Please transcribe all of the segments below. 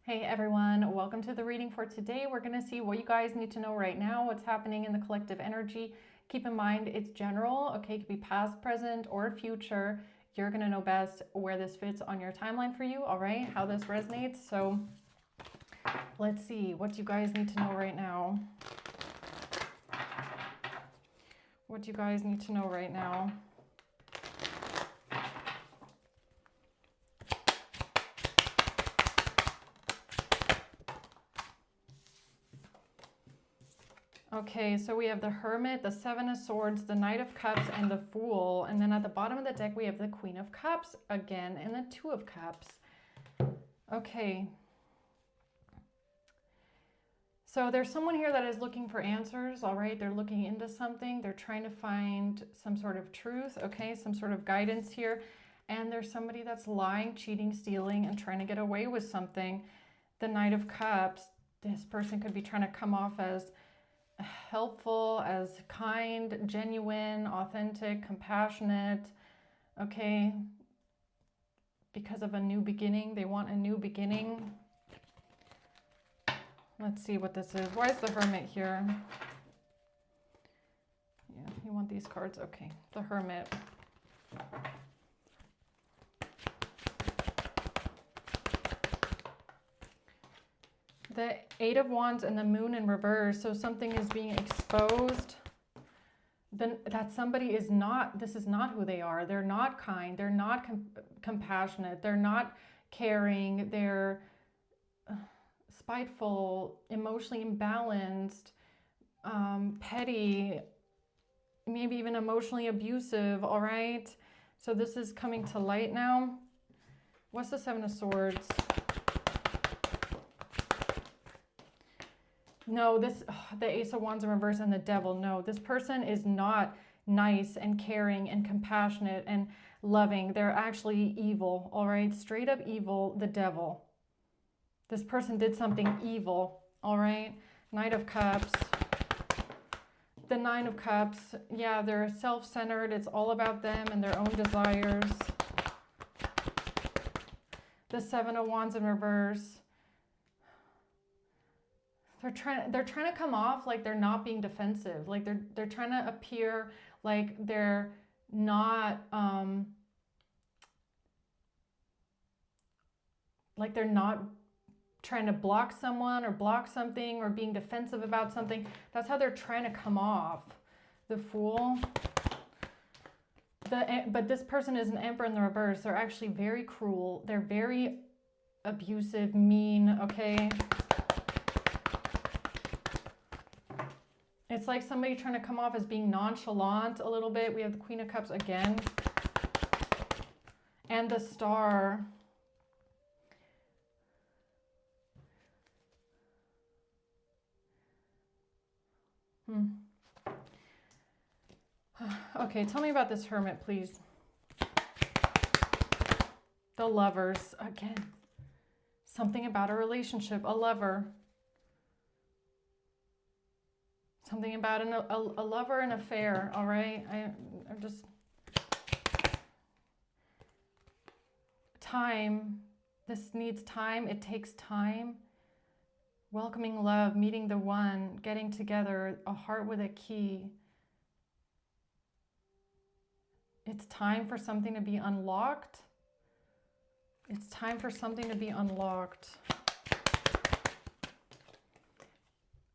Hey everyone, welcome to the reading for today. We're going to see what you guys need to know right now, what's happening in the collective energy. Keep in mind it's general, okay? It could be past, present, or future. You're going to know best where this fits on your timeline for you, all right? How this resonates. So let's see what you guys need to know right now. What you guys need to know right now. Okay, so we have the Hermit, the Seven of Swords, the Knight of Cups, and the Fool. And then at the bottom of the deck, we have the Queen of Cups again, and the Two of Cups. Okay. So there's someone here that is looking for answers, all right? They're looking into something. They're trying to find some sort of truth, okay? Some sort of guidance here. And there's somebody that's lying, cheating, stealing, and trying to get away with something. The Knight of Cups, this person could be trying to come off as helpful, as kind, genuine, authentic, compassionate, okay? Because of a new beginning. They want a new beginning. Let's see what this is. Why is the Hermit here? Yeah, you want these cards? Okay, the Hermit. The Eight of Wands and the Moon in reverse. So something is being exposed. Then that somebody is not, this is not who they are. They're not kind. They're not compassionate. They're not caring. They're spiteful, emotionally imbalanced, petty, maybe even emotionally abusive, all right? So this is coming to light now. What's the Seven of Swords? No, the Ace of Wands in reverse and the Devil. No, this person is not nice and caring and compassionate and loving. They're actually evil, all right? Straight up evil, the Devil. This person did something evil, all right? Knight of Cups. The Nine of Cups, yeah, they're self-centered. It's all about them and their own desires. The Seven of Wands in reverse. They're trying to come off like they're not being defensive. Like they're trying to appear like they're not trying to block someone or block something or being defensive about something. That's how they're trying to come off. The Fool. But this person is an Emperor in the reverse. They're actually very cruel. They're very abusive, mean, okay? It's like somebody trying to come off as being nonchalant a little bit. We have the Queen of Cups again. And the Star. Okay, tell me about this Hermit, please. The Lovers, again. Something about a relationship, a lover. Something about a lover, an affair, all right? I'm just... Time. This needs time. It takes time. Welcoming love, meeting the one, getting together, a heart with a key. It's time for something to be unlocked. It's time for something to be unlocked.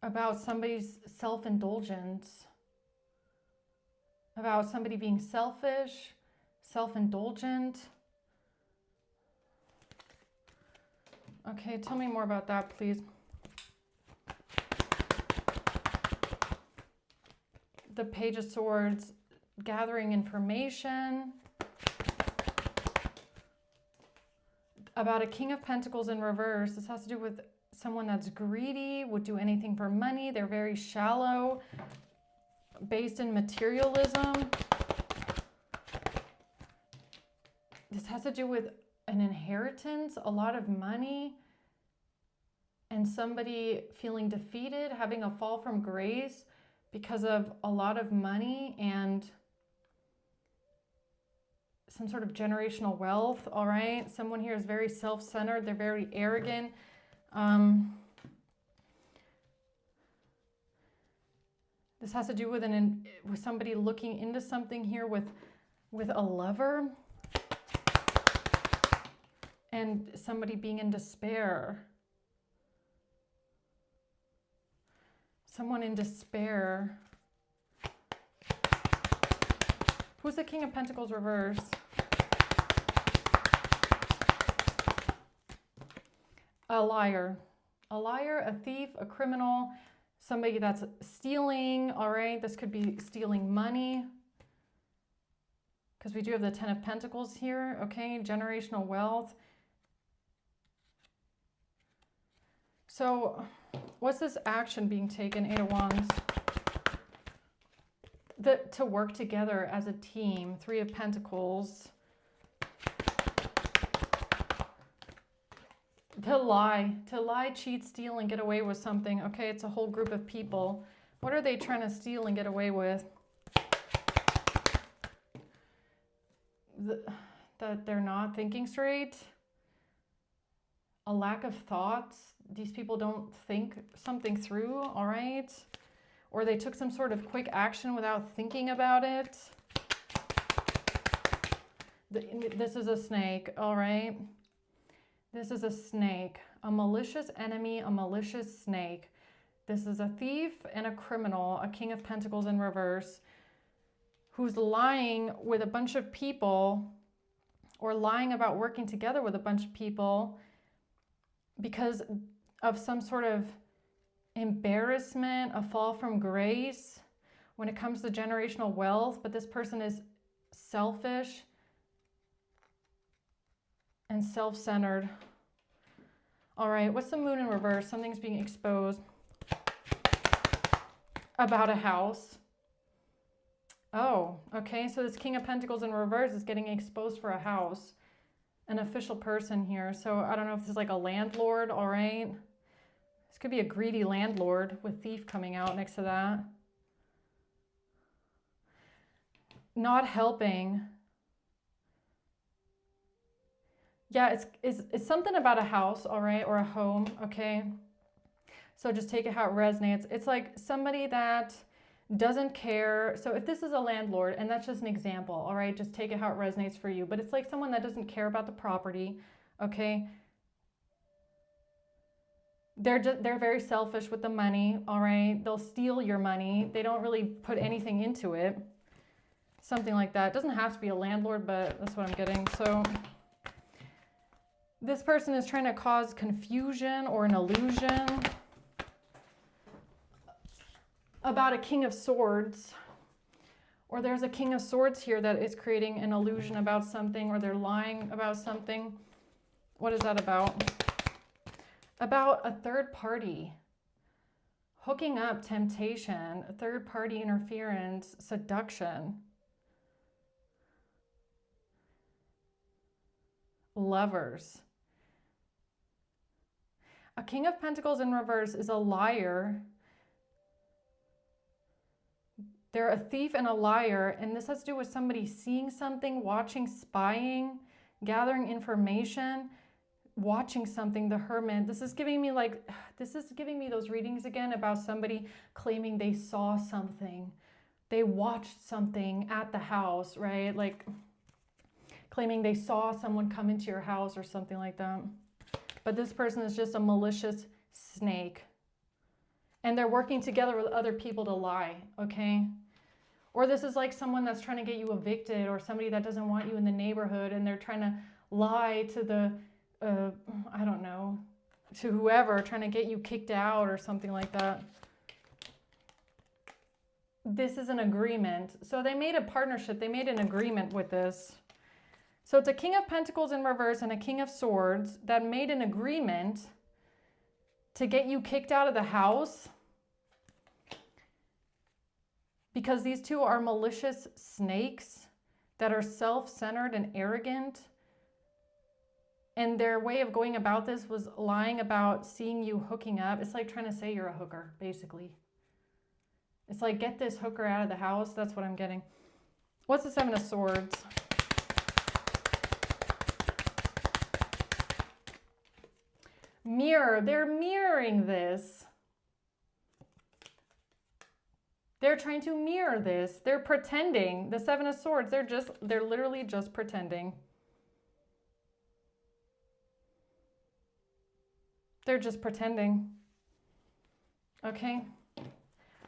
About somebody's self-indulgence. About somebody being selfish, self-indulgent. Okay, tell me more about that, please. The Page of Swords, gathering information. About a King of Pentacles in reverse. This has to do with someone that's greedy, would do anything for money. They're very shallow, based in materialism. This has to do with an inheritance, a lot of money, and somebody feeling defeated, having a fall from grace because of a lot of money and some sort of generational wealth, all right? Someone here is very self-centered. They're very arrogant. This has to do with with somebody looking into something here with a lover and somebody being in despair. Someone in despair. Who's the King of Pentacles reverse? A liar. A liar, a thief, a criminal, somebody that's stealing, all right? This could be stealing money, because we do have the Ten of Pentacles here, okay? Generational wealth. So what's this action being taken? Eight of Wands. To work together as a team. Three of Pentacles. To lie, cheat, steal, and get away with something. Okay, it's a whole group of people. What are they trying to steal and get away with? That they're not thinking straight. A lack of thoughts. These people don't think something through, all right? Or they took some sort of quick action without thinking about it. This is a snake, all right? This is a snake, a malicious enemy, a malicious snake. This is a thief and a criminal, a King of Pentacles in reverse, who's lying with a bunch of people or lying about working together with a bunch of people because of some sort of embarrassment, a fall from grace when it comes to generational wealth. But this person is selfish and self-centered. All right, what's the Moon in reverse? Something's being exposed about a house. Oh, okay, so this King of Pentacles in reverse is getting exposed for a house. An official person here. So I don't know if this is like a landlord, all right? This could be a greedy landlord with thief coming out next to that. Not helping. Yeah, it's something about a house, all right, or a home, okay? So just take it how it resonates. It's like somebody that doesn't care. So if this is a landlord, and that's just an example, all right, just take it how it resonates for you. But it's like someone that doesn't care about the property, okay? They're very selfish with the money, all right? They'll steal your money. They don't really put anything into it. Something like that. It doesn't have to be a landlord, but that's what I'm getting. So this person is trying to cause confusion or an illusion about a King of Swords. Or there's a King of Swords here that is creating an illusion about something, or they're lying about something. What is that about? About a third party. Hooking up, temptation, third party interference, seduction. Lovers. A King of Pentacles in reverse is a liar. They're a thief and a liar, and this has to do with somebody seeing something, watching, spying, gathering information, watching something, the Hermit. This is giving me those readings again about somebody claiming they saw something. They watched something at the house, right? Like claiming they saw someone come into your house or something like that. But this person is just a malicious snake. And they're working together with other people to lie, okay? Or this is like someone that's trying to get you evicted, or somebody that doesn't want you in the neighborhood, and they're trying to lie to the, I don't know, to whoever, trying to get you kicked out or something like that. This is an agreement. So they made a partnership. They made an agreement with this. So it's a King of Pentacles in reverse and a King of Swords that made an agreement to get you kicked out of the house because these two are malicious snakes that are self-centered and arrogant. And their way of going about this was lying about seeing you hooking up. It's like trying to say you're a hooker, basically. It's like, get this hooker out of the house. That's what I'm getting. What's the Seven of Swords? Mirror. They're mirroring this. They're trying to mirror this. They're pretending. The Seven of Swords, they're literally just pretending. They're just pretending. Okay?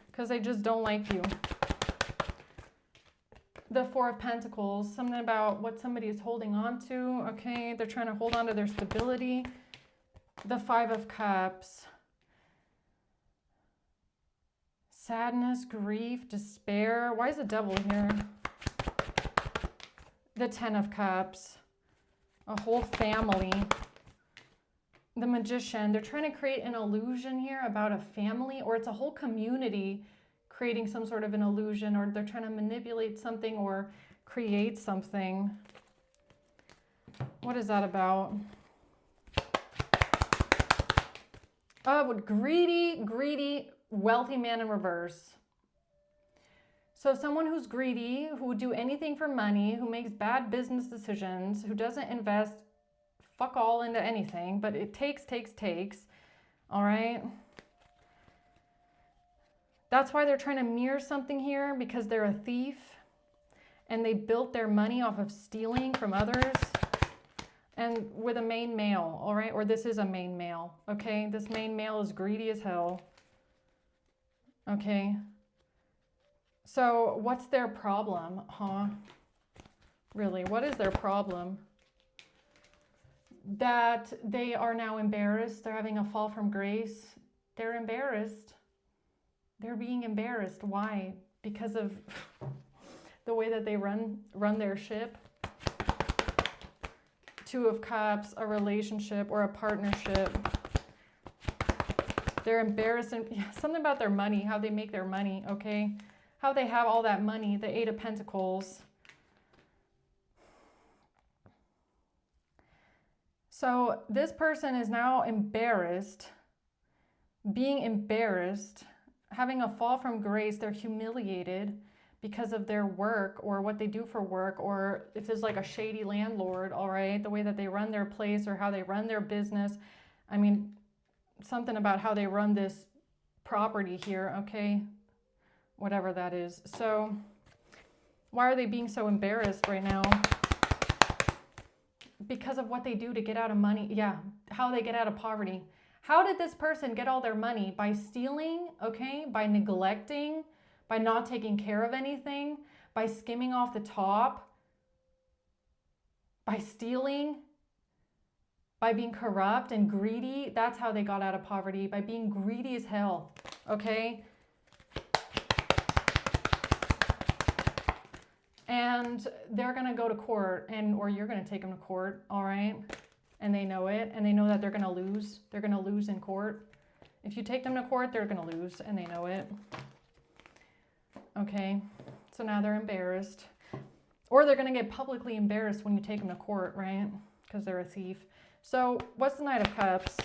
Because they just don't like you. The Four of Pentacles, something about what somebody is holding on to. Okay? They're trying to hold on to their stability. The Five of Cups. Sadness, grief, despair. Why is the Devil here? The Ten of Cups. A whole family. The Magician. They're trying to create an illusion here about a family, or it's a whole community creating some sort of an illusion, or they're trying to manipulate something or create something. What is that about? Greedy, wealthy man in reverse. So someone who's greedy, who would do anything for money, who makes bad business decisions, who doesn't invest fuck all into anything, but it takes. All right? That's why they're trying to mirror something here, because they're a thief and they built their money off of stealing from others. And with a main male, all right? Or this is a main male, okay? This main male is greedy as hell. Okay. So what's their problem, huh? Really, what is their problem? That they are now embarrassed. They're having a fall from grace. They're embarrassed. They're being embarrassed. Why? Because of the way that they run their ship. Two of Cups, a relationship or a partnership. They're embarrassed. And something about their money, how they make their money, okay? How they have all that money. The Eight of Pentacles. So this person is now embarrassed, being embarrassed, having a fall from grace. They're humiliated because of their work or what they do for work, or if there's like a shady landlord, all right, the way that they run their place or how they run their business. I mean, something about how they run this property here, okay, whatever that is. So why are they being so embarrassed right now? Because of what they do to get out of money. Yeah, how they get out of poverty. How did this person get all their money? By stealing, okay, by neglecting, by not taking care of anything, by skimming off the top, by stealing, by being corrupt and greedy. That's how they got out of poverty, by being greedy as hell, okay? And they're going to go to court, or you're going to take them to court, all right? And they know it, and they know that they're going to lose. They're going to lose in court. If you take them to court, they're going to lose, and they know it. Okay, so now they're embarrassed. Or they're going to get publicly embarrassed when you take them to court, right? Because they're a thief. So what's the Knight of Cups?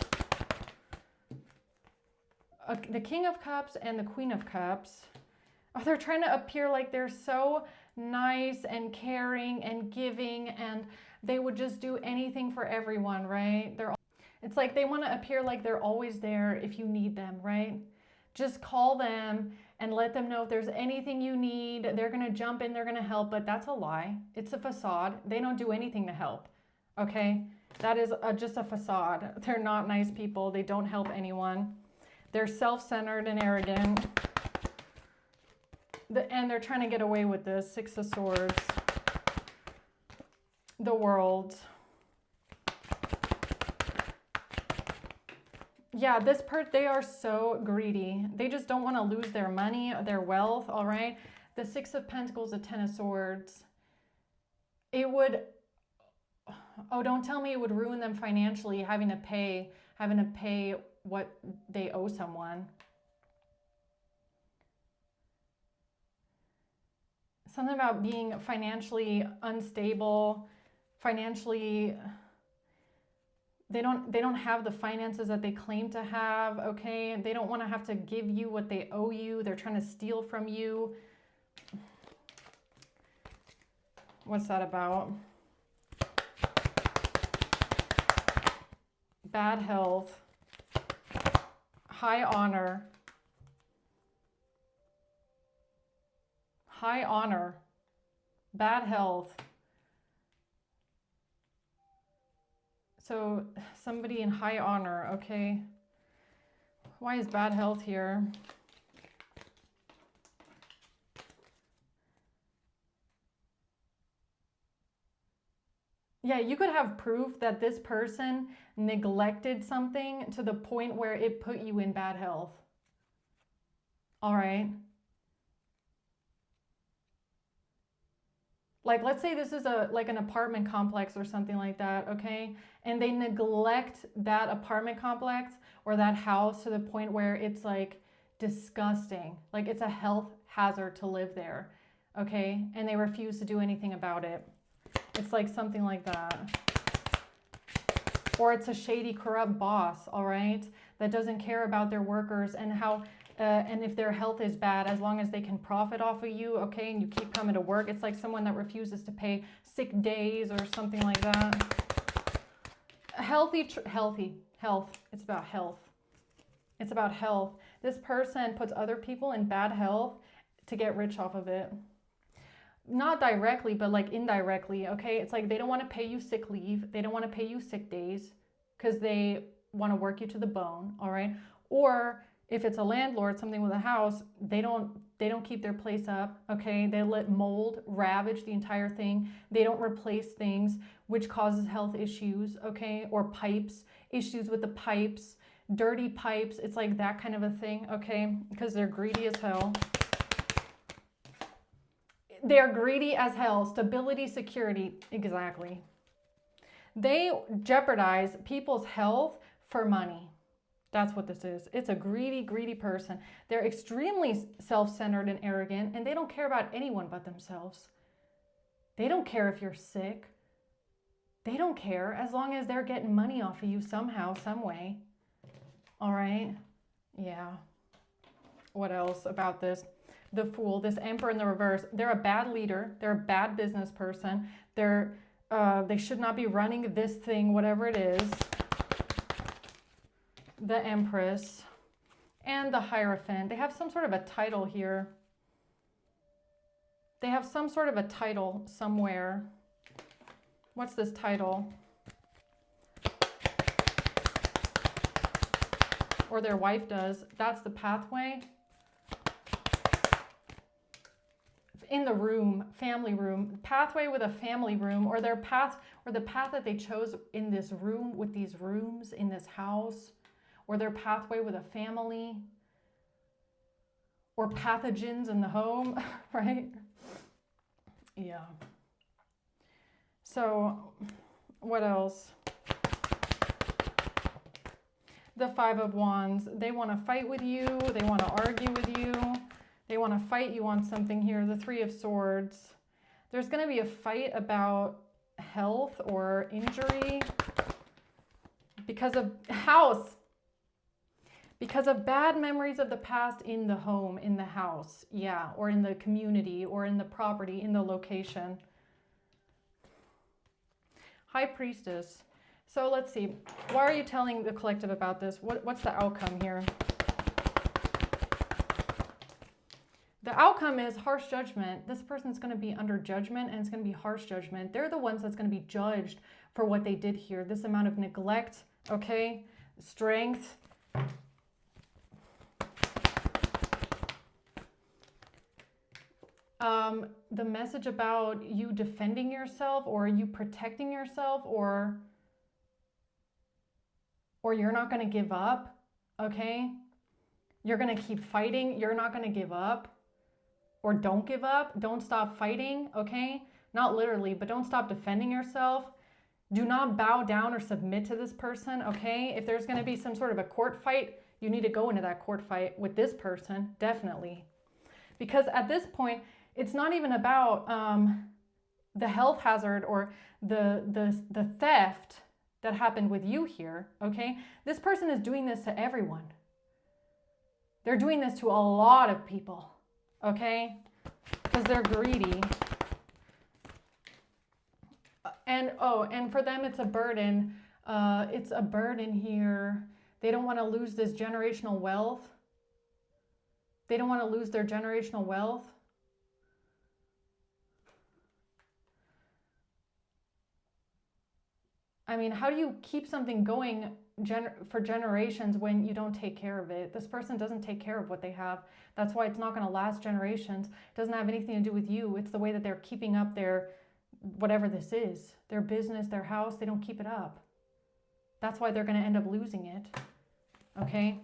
The King of Cups and the Queen of Cups. Oh, they're trying to appear like they're so nice and caring and giving, and they would just do anything for everyone, right? It's like they want to appear like they're always there if you need them, right? Just call them and let them know if there's anything you need. They're going to jump in, they're going to help, but that's a lie. It's a facade. They don't do anything to help, okay? That is just a facade. They're not nice people. They don't help anyone. They're self-centered and arrogant. And they're trying to get away with this. Six of Swords. The World. Yeah, they are so greedy. They just don't want to lose their money, their wealth, all right? The Six of Pentacles, the Ten of Swords. It would, oh, don't tell me it would ruin them financially, having to pay what they owe someone. Something about being financially unstable, financially, they don't have the finances that they claim to have, okay? They don't want to have to give you what they owe you. They're trying to steal from you. What's that about? bad health, high honor, bad health. So somebody in high honor, okay. Why is bad health here? Yeah, you could have proof that this person neglected something to the point where it put you in bad health. All right. Like, let's say this is like an apartment complex or something like that, okay? And they neglect that apartment complex or that house to the point where it's like disgusting. Like, it's a health hazard to live there, okay? And they refuse to do anything about it. It's like something like that. Or it's a shady, corrupt boss, all right? That doesn't care about their workers and how... and if their health is bad, as long as they can profit off of you, okay, and you keep coming to work, it's like someone that refuses to pay sick days or something like that. Health. It's about health. It's about health. This person puts other people in bad health to get rich off of it. Not directly, but like indirectly, okay? It's like they don't want to pay you sick leave. They don't want to pay you sick days because they want to work you to the bone, all right? Or if it's a landlord, something with a house, they don't keep their place up, okay? They let mold ravage the entire thing. They don't replace things, which causes health issues, okay? Or pipes, issues with the pipes, dirty pipes. It's like that kind of a thing, okay? Because they're greedy as hell. They're greedy as hell. Stability, security, exactly. They jeopardize people's health for money. That's what this is. It's a greedy, greedy person. They're extremely self-centered and arrogant, and they don't care about anyone but themselves. They don't care if you're sick. They don't care as long as they're getting money off of you somehow, some way. All right? Yeah. What else about this? The Fool, this Emperor in the reverse. They're a bad leader. They're a bad business person. They should not be running this thing, whatever it is. The Empress and the Hierophant. They have some sort of a title here. They have some sort of a title somewhere. What's this title? Or their wife does. That's the pathway. In the room, family room, pathway with a family room, or their path, or the path that they chose in this room with these rooms in this house. Or their pathway with a family, or pathogens in the home, right? Yeah. So, what else? The Five of Wands. They want to fight with you. They want to argue with you. They want to fight you on something here. The Three of Swords. There's going to be a fight about health or injury because of house. Because of bad memories of the past in the home, in the house, yeah, or in the community, or in the property, in the location. High Priestess. So let's see. Why are you telling the collective about this? What's the outcome here? The outcome is harsh judgment. This person's going to be under judgment, and it's going to be harsh judgment. They're the ones that's going to be judged for what they did here. This amount of neglect, okay? Strength. The message about you defending yourself, or you protecting yourself, or you're not going to give up, okay? You're going to keep fighting. You're not going to give up, or don't give up. Don't stop fighting, okay? Not literally, but don't stop defending yourself. Do not bow down or submit to this person, okay? If there's going to be some sort of a court fight, you need to go into that court fight with this person, definitely. Because at this point, it's not even about the health hazard or the theft that happened with you here, okay? This person is doing this to everyone. They're doing this to a lot of people, okay? Because they're greedy. And for them it's a burden It's a burden here. They don't want to lose this generational wealth. They don't want to lose their generational wealth. I mean, how do you keep something going for generations when you don't take care of it? This person doesn't take care of what they have. That's why it's not going to last generations. It doesn't have anything to do with you. It's the way that they're keeping up their, whatever this is, their business, their house. They don't keep it up. That's why they're going to end up losing it. Okay?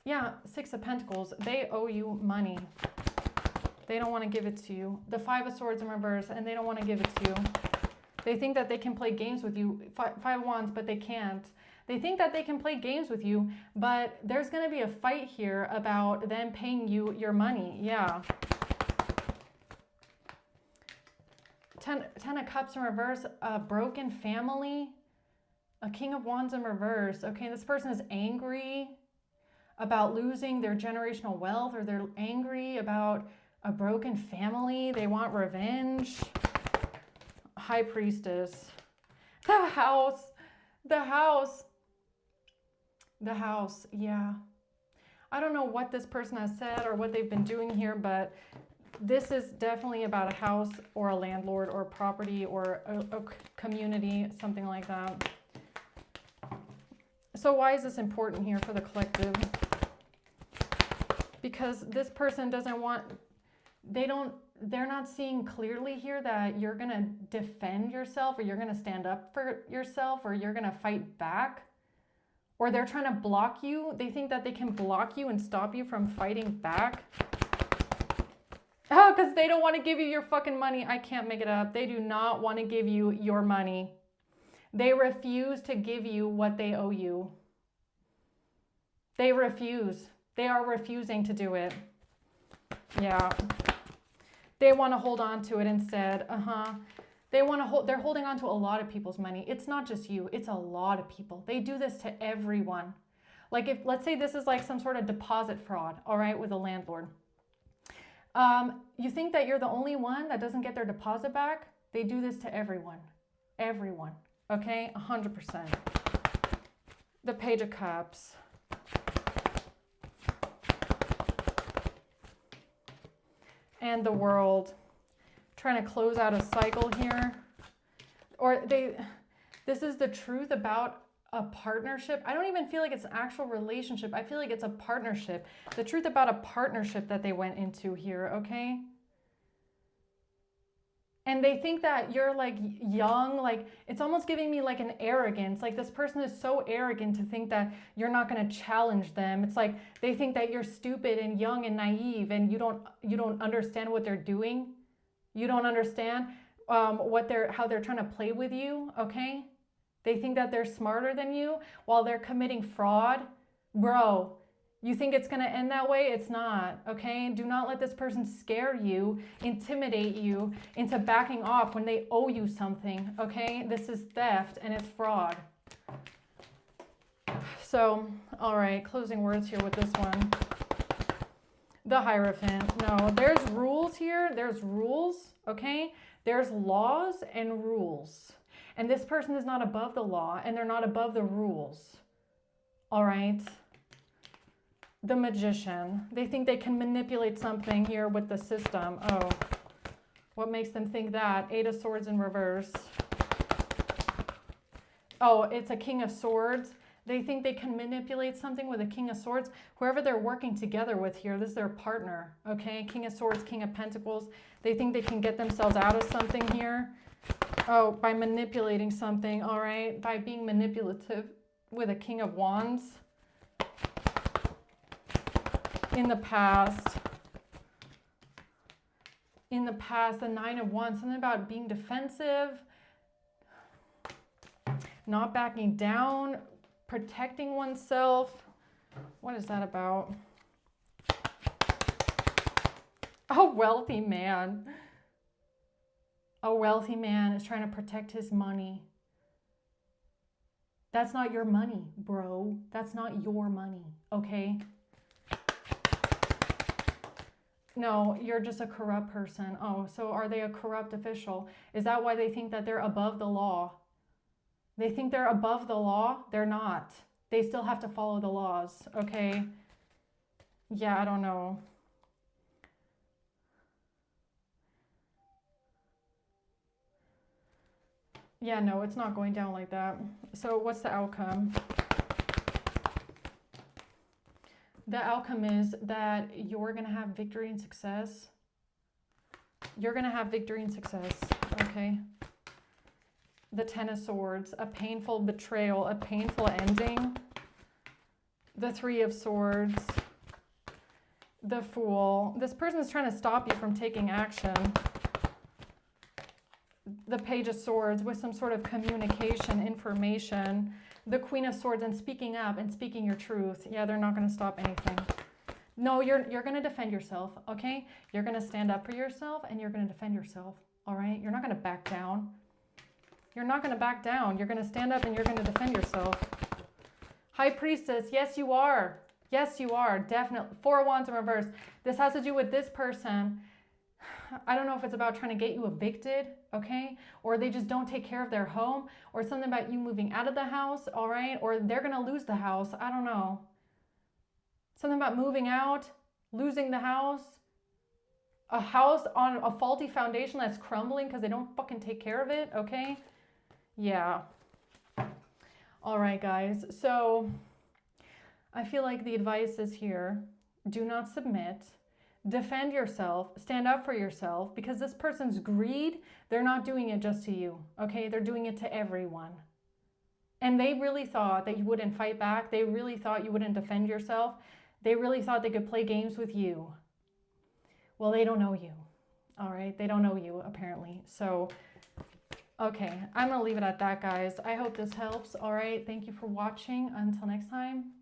Yeah, Six of Pentacles. They owe you money. They don't want to give it to you. The Five of Swords in reverse, and they don't want to give it to you. They think that they can play games with you. Five of Wands, but they can't. They think that they can play games with you, but there's going to be a fight here about them paying you your money. Yeah. Ten of Cups in reverse, a broken family, a King of Wands in reverse. Okay, this person is angry about losing their generational wealth, or they're angry about a broken family. They want revenge. High Priestess. The House. The House. The House, yeah. I don't know what this person has said or what they've been doing here, but this is definitely about a house or a landlord or property or a community, something like that. So why is this important here for the collective? Because this person doesn't want, they're not seeing clearly here that you're going to defend yourself, or you're going to stand up for yourself, or you're going to fight back, or they're trying to block you. They think that they can block you and stop you from fighting back. Oh, because they don't want to give you your fucking money. I can't make it up. They do not want to give you your money. They refuse to give you what they owe you. They refuse. They are refusing to do it. Yeah. They want to hold on to it instead. They want to they're holding on to a lot of people's money. It's not just you. It's a lot of people. They do this to everyone. Like if, let's say this is like some sort of deposit fraud, all right, with a landlord. You think that you're the only one that doesn't get their deposit back? They do this to everyone. Everyone. Okay? 100%. The Page of Cups. And the World. Trying to close out a cycle here. Or this is the truth about a partnership. I don't even feel like it's an actual relationship. I feel like it's a partnership. The truth about a partnership that they went into here, okay? And they think that you're like young, like it's almost giving me like an arrogance. Like this person is so arrogant to think that you're not going to challenge them. It's like they think that you're stupid and young and naive, and you don't understand what they're doing. You don't understand how they're trying to play with you, okay? They think that they're smarter than you while they're committing fraud. Bro, you think it's going to end that way? It's not, okay? Do not let this person scare you, intimidate you into backing off when they owe you something, okay? This is theft and it's fraud. So, all right, closing words here with this one. The Hierophant. No, there's rules here. There's rules, okay? There's laws and rules. And this person is not above the law, and they're not above the rules. All right? The Magician. They think they can manipulate something here with the system. Oh, what makes them think that? Eight of Swords in reverse. Oh, it's a King of Swords. They think they can manipulate something with a King of Swords. Whoever they're working together with here, this is their partner, okay? King of Swords, King of Pentacles. They think they can get themselves out of something here. Oh, by manipulating something, all right? By being manipulative with a King of Wands. In the past, the Nine of Wands, something about being defensive, not backing down, protecting oneself. What is that about? A wealthy man. A wealthy man is trying to protect his money. That's not your money, bro. That's not your money, okay? No, you're just a corrupt person. Oh, so are they a corrupt official? Is that why they think that they're above the law? They think they're above the law? They're not. They still have to follow the laws, okay? Yeah, I don't know. Yeah, no, it's not going down like that. So what's the outcome? The outcome is that you're going to have victory and success. You're going to have victory and success, okay? The Ten of Swords, a painful betrayal, a painful ending. The Three of Swords, the Fool. This person is trying to stop you from taking action. The Page of Swords with some sort of communication, information. The Queen of Swords and speaking up and speaking your truth. Yeah, they're not going to stop anything. No, you're going to defend yourself, okay? You're going to stand up for yourself and you're going to defend yourself, all right? You're not going to back down. You're not going to back down. You're going to stand up and you're going to defend yourself. High Priestess, yes, you are. Yes, you are, definitely. Four of Wands in reverse. This has to do with this person. I don't know if it's about trying to get you evicted, okay? Or they just don't take care of their home, or something about you moving out of the house, all right? Or they're going to lose the house. I don't know. Something about moving out, losing the house. A house on a faulty foundation that's crumbling because they don't fucking take care of it, okay? Yeah. All right, guys. So I feel like the advice is here. Do not submit. Defend yourself. Stand up for yourself, because this person's greed, they're not doing it just to you, okay? They're doing it to everyone. And they really thought that you wouldn't fight back. They really thought you wouldn't defend yourself. They really thought they could play games with you. Well, they don't know you, all right? They don't know you, apparently. So, okay, I'm going to leave it at that, guys. I hope this helps, all right? Thank you for watching. Until next time.